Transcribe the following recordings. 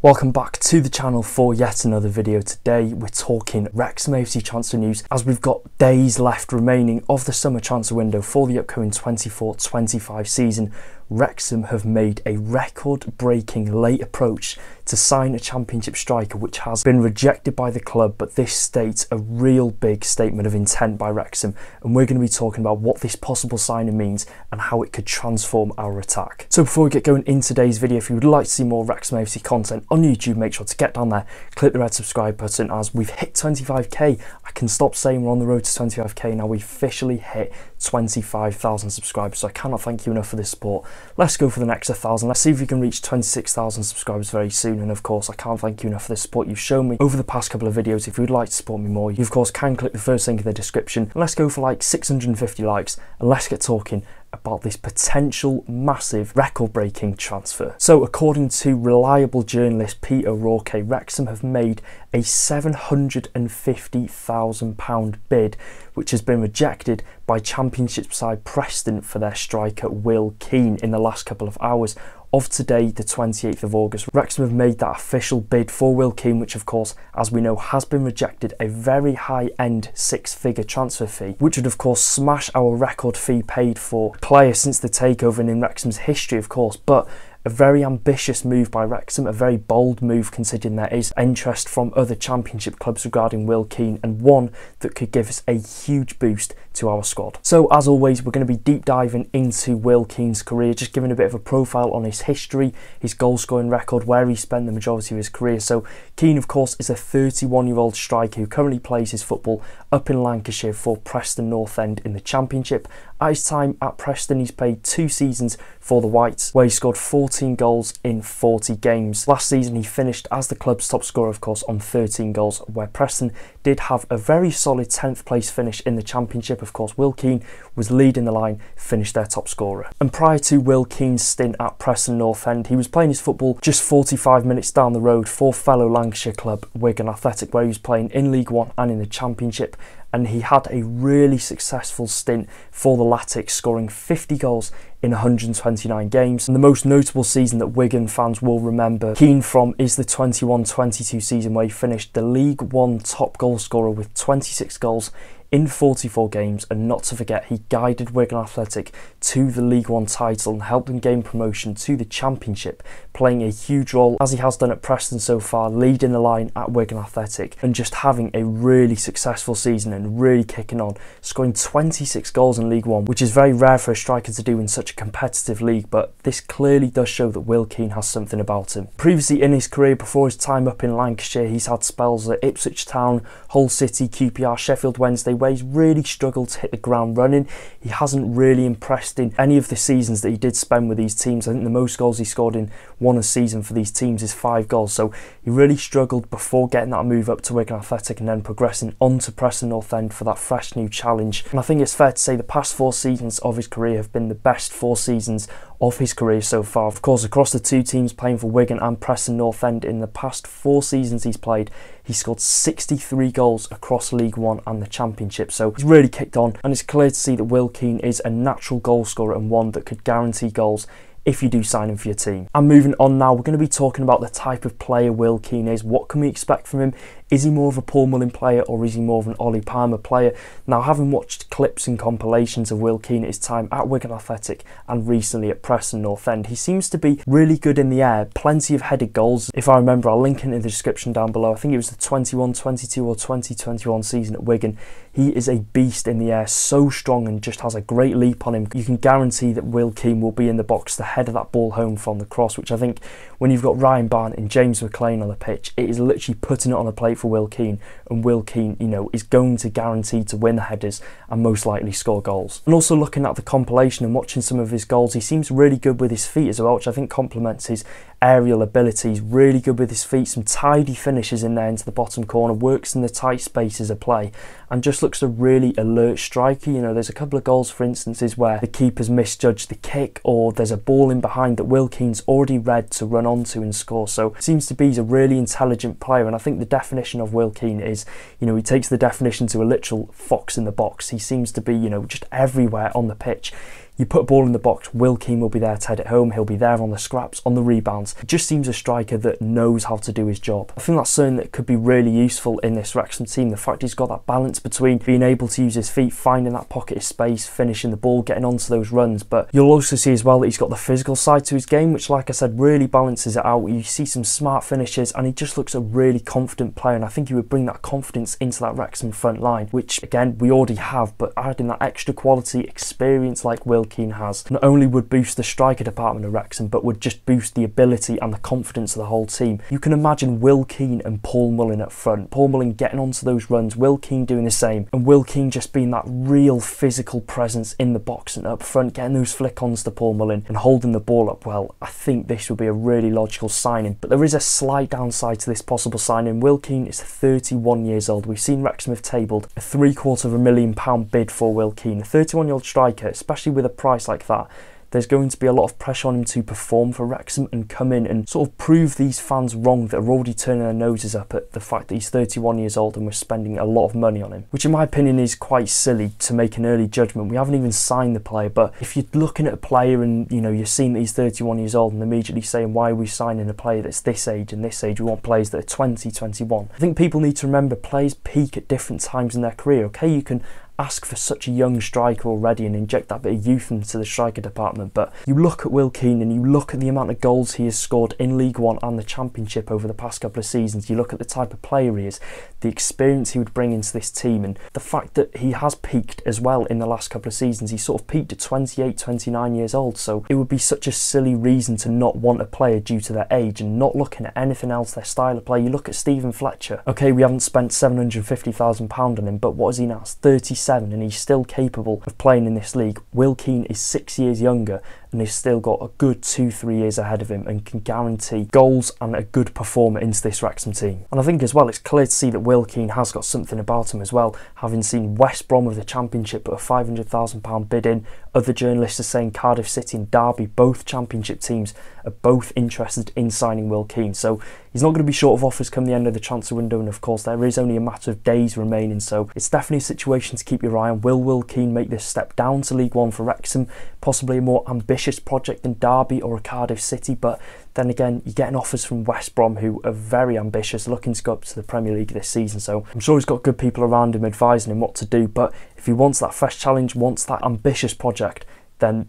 Welcome back to the channel for yet another video. Today we're talking Wrexham AFC transfer news as we've got days left remaining of the summer transfer window for the upcoming 24-25 season. Wrexham have made a record-breaking late approach to sign a championship striker which has been rejected by the club, but this states a real big statement of intent by Wrexham, and we're going to be talking about what this possible signing means and how it could transform our attack. So before we get going in today's video, if you would like to see more Wrexham AFC content on YouTube, make sure to get down there, click the red subscribe button. As we've hit 25k, I can stop saying we're on the road to 25k now. We've officially hit 25,000 subscribers, so I cannot thank you enough for this support. Let's go for the next 1,000. Let's see if we can reach 26,000 subscribers very soon. And of course, I can't thank you enough for the support you've shown me over the past couple of videos. If you would like to support me more, you of course can click the first link in the description. And let's go for like 650 likes and let's get talking about this potential massive record-breaking transfer. So according to reliable journalist Peter O'Rourke, Wrexham have made a £750,000 bid which has been rejected by Championship side Preston for their striker Will Keane in the last couple of hours of today, the 28th of August. Wrexham have made that official bid for Will Keane, which of course, as we know, has been rejected, a very high-end six-figure transfer fee, which would of course smash our record fee paid for player since the takeover and in Wrexham's history, of course, but a very ambitious move by Wrexham, a very bold move considering there is interest from other championship clubs regarding Will Keane, and one that could give us a huge boost to our squad. So as always, we're going to be deep diving into Will Keane's career, just giving a bit of a profile on his history, his goal scoring record, where he spent the majority of his career. So Keane of course is a 31-year-old striker who currently plays his football up in Lancashire for Preston North End in the Championship. At his time at Preston, he's played 2 seasons for the Whites, where he scored 14 goals in 40 games. Last season he finished as the club's top scorer, of course, on 13 goals, where Preston did have a very solid 10th place finish in the Championship. Of course, Will Keane was leading the line, finished their top scorer. And prior to Will Keane's stint at Preston North End, he was playing his football just 45 minutes down the road for fellow Lancashire club Wigan Athletic, where he was playing in League One and in the Championship. And he had a really successful stint for the Latics, scoring 50 goals in 129 games. And the most notable season that Wigan fans will remember Keane from is the 21-22 season, where he finished the League One top goal scorer with 26 goals in 44 games, and not to forget, he guided Wigan Athletic to the League One title and helped them gain promotion to the Championship, playing a huge role as he has done at Preston so far, leading the line at Wigan Athletic and just having a really successful season and really kicking on, scoring 26 goals in League One, which is very rare for a striker to do in such a competitive league, but this clearly does show that Will Keane has something about him. Previously in his career, before his time up in Lancashire, he's had spells at Ipswich Town, Hull City, QPR, Sheffield Wednesday, where he's really struggled to hit the ground running. He hasn't really impressed in any of the seasons that he did spend with these teams. I think the most goals he scored in one season for these teams is 5 goals, so he really struggled before getting that move up to Wigan Athletic and then progressing on to Preston North End for that fresh new challenge. And I think it's fair to say the past 4 seasons of his career have been the best 4 seasons of his career so far. Of course, across the 2 teams playing for Wigan and Preston North End, in the past 4 seasons he's played, he scored 63 goals across League One and the Championship, so he's really kicked on, and it's clear to see that Will Keane is a natural goal scorer and one that could guarantee goals if you do sign him for your team. And moving on now, we're going to be talking about the type of player Will Keane is. What can we expect from him? Is he more of a Paul Mullin player or is he more of an Ollie Palmer player? Now, having watched clips and compilations of Will Keane at his time at Wigan Athletic and recently at Preston North End, he seems to be really good in the air, plenty of headed goals. If I remember, I'll link it in the description down below. I think it was the 21-22 or 20-21 season at Wigan. He is a beast in the air, so strong and just has a great leap on him. You can guarantee that Will Keane will be in the box to head that ball home from the cross, which I think when you've got Ryan Barnett and James McElhenney on the pitch, it is literally putting it on a plate for Will Keane, and Will Keane, you know, is going to guarantee to win the headers and most likely score goals. And also looking at the compilation and watching some of his goals, he seems really good with his feet as well, which I think complements his aerial abilities. Really good with his feet, some tidy finishes in there into the bottom corner, works in the tight spaces of play, and just looks a really alert striker. You know, there's a couple of goals, for instances, where the keeper's misjudged the kick, or there's a ball in behind that Will Keane's already read to run onto and score. So it seems to be he's a really intelligent player, and I think the definition of Will Keane is, you know, he takes the definition to a literal fox in the box. He seems to be, you know, just everywhere on the pitch. You put a ball in the box, Will Keane will be there to head it home, he'll be there on the scraps, on the rebounds. He just seems a striker that knows how to do his job. I think that's something that could be really useful in this Wrexham team, the fact he's got that balance between being able to use his feet, finding that pocket of space, finishing the ball, getting onto those runs, but you'll also see as well that he's got the physical side to his game, which, like I said, really balances it out. You see some smart finishes and he just looks a really confident player, and I think he would bring that confidence into that Wrexham front line, which again we already have, but adding that extra quality experience like Will Keane has not only would boost the striker department of Wrexham, but would just boost the ability and the confidence of the whole team. You can imagine Will Keane and Paul Mullin up front, Paul Mullin getting onto those runs, Will Keane doing the same, and Will Keane just being that real physical presence in the box and up front, getting those flick-ons to Paul Mullin and holding the ball up well. I think this would be a really logical signing, but there is a slight downside to this possible signing. Will Keane is 31 years old. We've seen Wrexham have tabled a £750,000 bid for Will Keane, a 31-year-old striker, especially with a price like that. There's going to be a lot of pressure on him to perform for Wrexham and come in and sort of prove these fans wrong that are already turning their noses up at the fact that he's 31 years old and we're spending a lot of money on him, which in my opinion is quite silly to make an early judgment. We haven't even signed the player, but if you're looking at a player and you're seeing that he's 31 years old and immediately saying, why are we signing a player that's this age and this age? We want players that are 20, 21. I think people need to remember players peak at different times in their career. Okay, you can ask for such a young striker already and inject that bit of youth into the striker department, but you look at Will Keane and you look at the amount of goals he has scored in League One and the Championship over the past couple of seasons, you look at the type of player he is, the experience he would bring into this team, and the fact that he has peaked as well in the last couple of seasons. He sort of peaked at 28, 29 years old, so it would be such a silly reason to not want a player due to their age and not looking at anything else, their style of play. You look at Stephen Fletcher. Okay, we haven't spent £750,000 on him, but what is he now? 37, and he's still capable of playing in this league. Will Keane is 6 years younger and he's still got a good 2-3 years ahead of him and can guarantee goals and a good performer into this Wrexham team. And I think as well it's clear to see that Will Keane has got something about him as well, having seen West Brom of the Championship put a £500,000 bid in. Other journalists are saying Cardiff City and Derby, both Championship teams, are both interested in signing Will Keane, so he's not going to be short of offers come the end of the transfer window, and of course there is only a matter of days remaining, so it's definitely a situation to keep your eye on. Will Will Keane make this step down to League One for Wrexham? Possibly a more ambitious project than Derby or a Cardiff City, but then again you're getting offers from West Brom who are very ambitious, looking to go up to the Premier League this season, so I'm sure he's got good people around him advising him what to do. But if he wants that fresh challenge, wants that ambitious project, then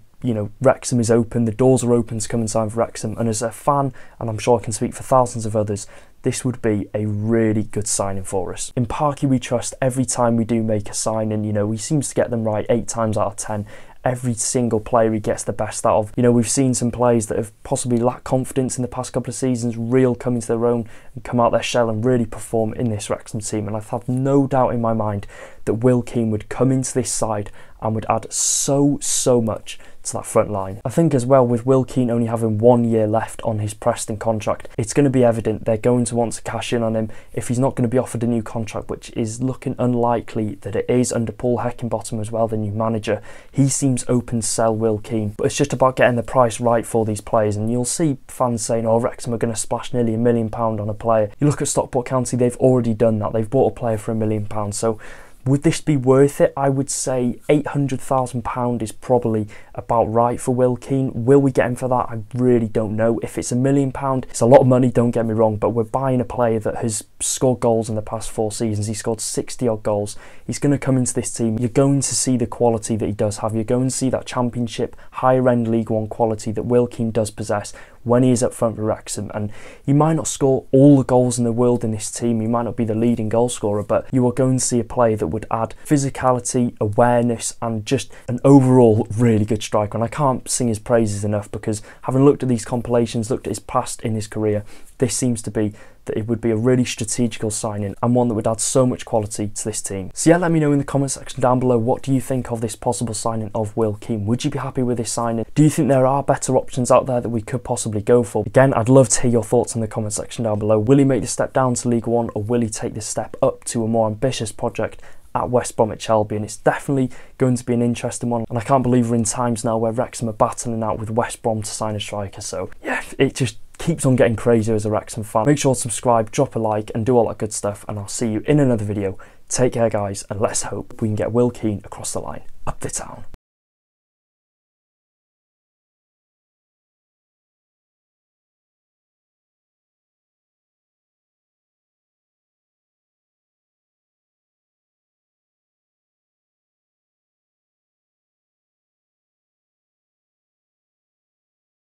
Wrexham is open, the doors are open to come and sign for Wrexham, and as a fan, and I'm sure I can speak for thousands of others, this would be a really good signing for us. In Parky we trust every time we do make a signing, he seems to get them right 8 times out of 10. Every single player he gets the best out of. We've seen some players that have possibly lacked confidence in the past couple of seasons real come into their own and come out their shell and really perform in this Wrexham team, and I've had no doubt in my mind that Will Keane would come into this side and would add so much to that front line. I think as well, with Will Keane only having 1 year left on his Preston contract, it's going to be evident they're going to want to cash in on him if he's not going to be offered a new contract, which is looking unlikely that it is under Paul Heckingbottom as well, the new manager. He seems open to sell Will Keane, but it's just about getting the price right for these players, and you'll see fans saying, oh, Wrexham are going to splash nearly £1 million on a player. You look at Stockport County, they've already done that. They've bought a player for £1 million, so would this be worth it? I would say £800,000 is probably about right for Will Keane. Will we get him for that? I really don't know. If it's £1 million, it's a lot of money, don't get me wrong, but we're buying a player that has scored goals in the past 4 seasons. He scored 60 odd goals. He's going to come into this team. You're going to see the quality that he does have. You're going to see that Championship, higher end League One quality that Will Keane does possess when he is up front for Wrexham. And he might not score all the goals in the world in this team, he might not be the leading goal scorer, but you are going to see a player that would add physicality, awareness, and just an overall really good striker. And I can't sing his praises enough, because having looked at these compilations, looked at his past in his career, this seems to be that it would be a really strategical signing and one that would add so much quality to this team. So yeah, let me know in the comment section down below, what do you think of this possible signing of Will Keane? Would you be happy with this signing? Do you think there are better options out there that we could possibly go for? Again, I'd love to hear your thoughts in the comment section down below. Will he make the step down to League One, or will he take this step up to a more ambitious project at West Bromwich Albion? It's definitely going to be an interesting one, and I can't believe we're in times now where Wrexham are battling out with West Brom to sign a striker. So yeah, it just keeps on getting crazier as a Wrexham fan. Make sure to subscribe, drop a like, and do all that good stuff, and I'll see you in another video. Take care guys, and let's hope we can get Will Keane across the line, up the town.